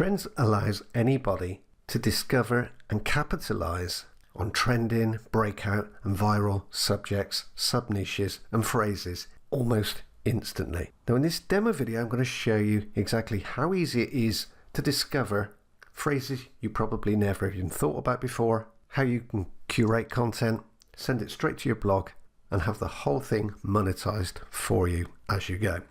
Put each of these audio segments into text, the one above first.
Trends allows anybody to discover and capitalize on trending, breakout and viral subjects, sub-niches and phrases almost instantly. Now in this demo video I'm going to show you exactly how easy it is to discover phrases you probably never even thought about before, how you can curate content, send it straight to your blog and have the whole thing monetized for you as you go.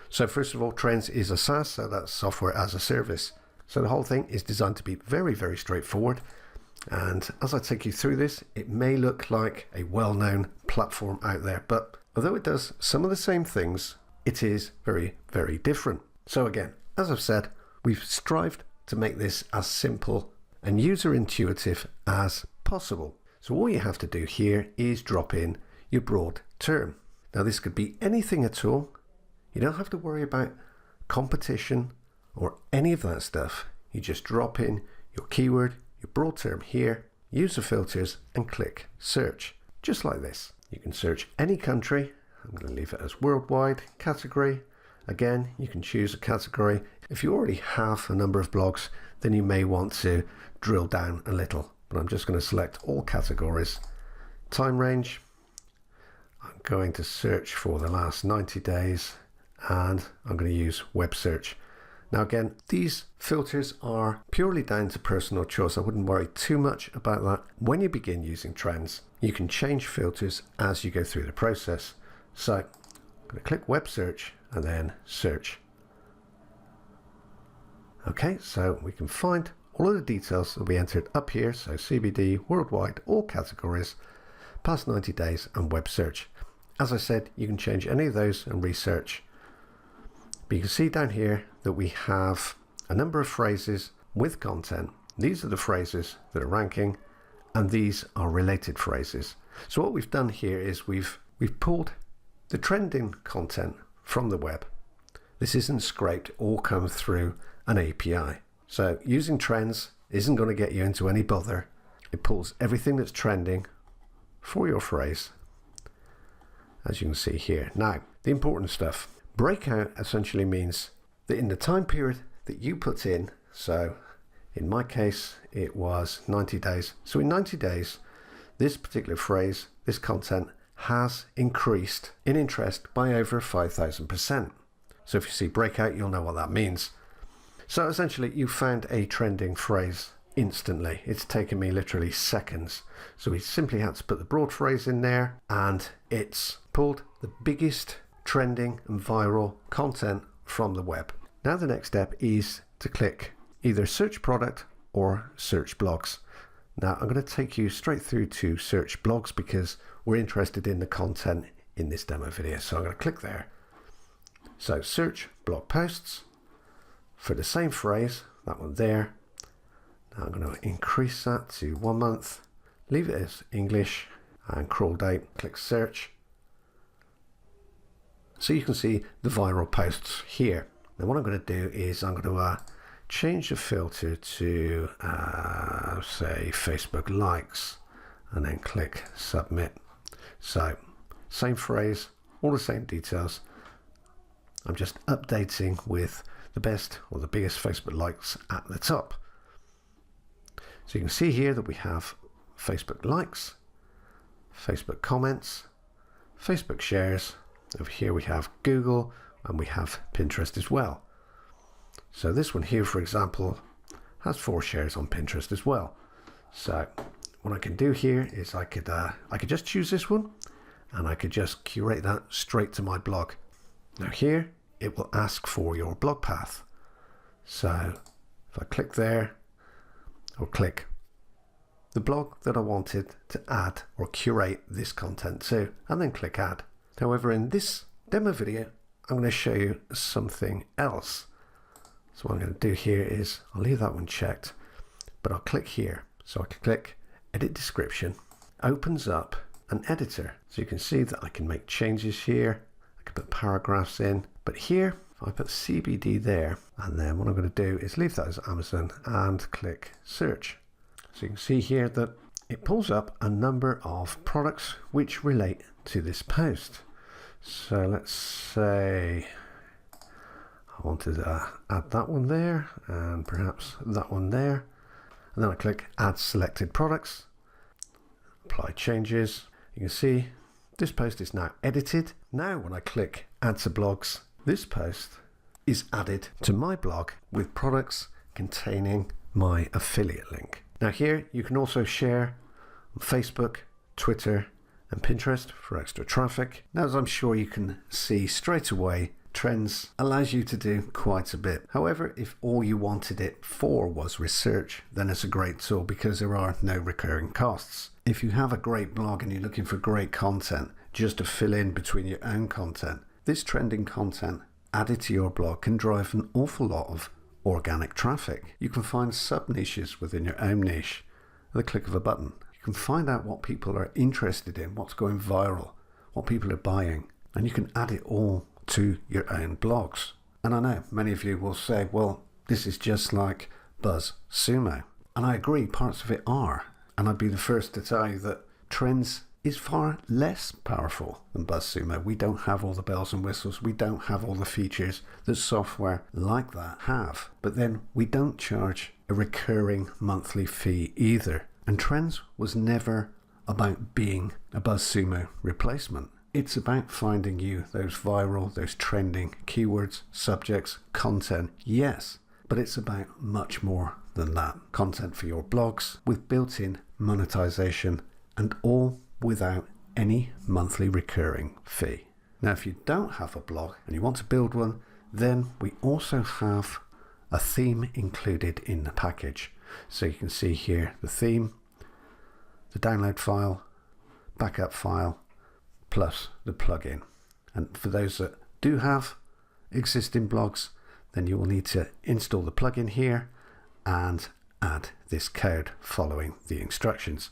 So first of all, Trends is a SaaS, so that's software as a service. So the whole thing is designed to be very, very straightforward. And as I take you through this, it may look like a well-known platform out there, but although it does some of the same things, it is very, very different. So again, as I've said, we've strived to make this as simple and user intuitive as possible. So all you have to do here is drop in your broad term. Now this could be anything at all. You don't have to worry about competition or any of that stuff. You just drop in your keyword, your broad term here, use the filters and click search, just like this. You can search any country. I'm going to leave it as worldwide. Category, again, you can choose a category. If you already have a number of blogs, then you may want to drill down a little, but I'm just going to select all categories. Time range, I'm going to search for the last 90 days and I'm going to use web search. Now again, these filters are purely down to personal choice. I wouldn't worry too much about that. When you begin using Trends, you can change filters as you go through the process. So I'm going to click web search and then search. Okay, so we can find all of the details that we entered up here. So CBD, worldwide, all categories, past 90 days and web search. As I said, you can change any of those and research. But you can see down here that we have a number of phrases with content. These are the phrases that are ranking and these are related phrases. So what we've done here is we've pulled the trending content from the web. This isn't scraped or come through an API. So using Trends isn't going to get you into any bother. It pulls everything that's trending for your phrase, as you can see here. Now, the important stuff. Breakout essentially means that in the time period that you put in, so in my case it was 90 days. So in 90 days, this particular phrase, this content has increased in interest by over 5,000%. So if you see breakout, you'll know what that means. So essentially you found a trending phrase instantly. It's taken me literally seconds. So we simply had to put the broad phrase in there and it's pulled the biggest trending and viral content from the web. Now the next step is to click either search product or search blogs. Now I'm going to take you straight through to search blogs because we're interested in the content in this demo video. So I'm going to click there. So search blog posts for the same phrase, that one there. Now I'm going to increase that to 1 month, leave it as English and crawl date, click search. So you can see the viral posts here. Now what I'm going to do is I'm going to change the filter to say Facebook likes and then click submit. So same phrase, all the same details. I'm just updating with the best or the biggest Facebook likes at the top. So you can see here that we have Facebook likes, Facebook comments, Facebook shares. Over here we have Google and we have Pinterest as well. So this one here, for example, has 4 shares on Pinterest as well. So what I can do here is I could just choose this one and I could just curate that straight to my blog. Now here it will ask for your blog path. So if I click there, I'll click the blog that I wanted to add or curate this content to and then click add. However, in this demo video, I'm going to show you something else. So what I'm going to do here is I'll leave that one checked, but I'll click here. So I can click edit description, opens up an editor. So you can see that I can make changes here. I can put paragraphs in, but here if I put CBD there, and then what I'm going to do is leave that as Amazon and click search. So you can see here that it pulls up a number of products which relate to this post. So let's say I want to add that one there and perhaps that one there. And then I click Add Selected Products, Apply Changes. You can see this post is now edited. Now when I click Add to Blogs, this post is added to my blog with products containing my affiliate link. Now here you can also share on Facebook, Twitter and Pinterest for extra traffic. Now, as I'm sure you can see straight away, Trends allows you to do quite a bit. However, if all you wanted it for was research, then it's a great tool because there are no recurring costs. If you have a great blog and you're looking for great content just to fill in between your own content, this trending content added to your blog can drive an awful lot of organic traffic. You can find sub-niches within your own niche with a click of a button. You can find out what people are interested in, what's going viral, what people are buying, and you can add it all to your own blogs. And I know many of you will say, well, this is just like BuzzSumo. And I agree, parts of it are. And I'd be the first to tell you that Trends is far less powerful than BuzzSumo. We don't have all the bells and whistles. We don't have all the features that software like that have. But then we don't charge a recurring monthly fee either. And Trends was never about being a BuzzSumo replacement. It's about finding you those viral, those trending keywords, subjects, content, yes, but it's about much more than that. Content for your blogs with built-in monetization and all without any monthly recurring fee. Now, if you don't have a blog and you want to build one, then we also have a theme included in the package. So you can see here the theme, the download file, backup file, plus the plugin. And for those that do have existing blogs, then you will need to install the plugin here and add this code following the instructions.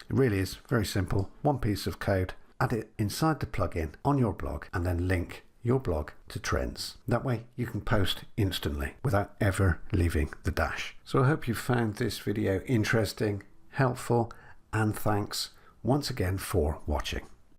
It really is very simple. One piece of code, add it inside the plugin on your blog and then link your blog to Trends. That way you can post instantly without ever leaving the dash. So I hope you found this video interesting, helpful, and thanks once again for watching.